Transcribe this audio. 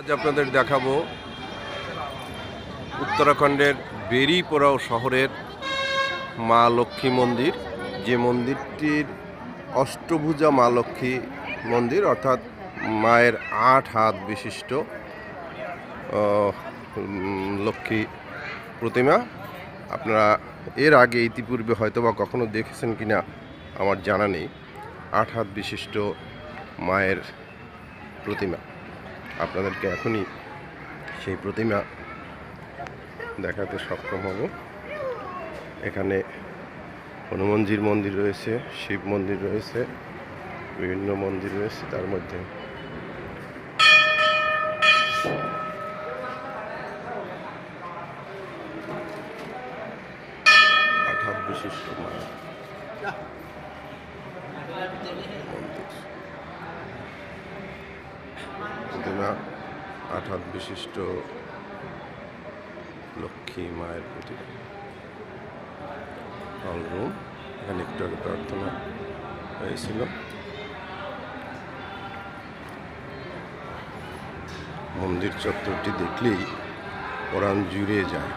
আজ আপনাদের দেখাবো উত্তরাখণ্ডের বেরিপোরাও শহরের মা লক্ষ্মী মন্দির, যে মন্দিরটির অষ্টভুজা মা লক্ষ্মী মন্দির, অর্থাৎ মায়ের ৮ হাত বিশিষ্ট লক্ষ্মী প্রতিমা। আপনারা এর আগে ইতিপূর্বে হয়তো বা কখনো দেখেছেন কিনা আমার জানা নেই। ৮ হাত বিশিষ্ট মায়ের প্রতিমা আপনাদেরকে এখনই সেই প্রতিমা দেখাতে সক্ষম হব। এখানে হনুমানজির মন্দির রয়েছে, শিব মন্দির রয়েছে, বিভিন্ন মন্দির রয়েছে। তার মধ্যে আঠাত বিশিষ্ট মন্দির, ৮ হাত বিশিষ্ট লক্ষ্মী মায়ের প্রতিমা। হল রুম, এখানে একটু আগে প্রার্থনা হয়েছিল। মন্দির চত্বরটি দেখলেই প্রাণ জুড়ে যায়।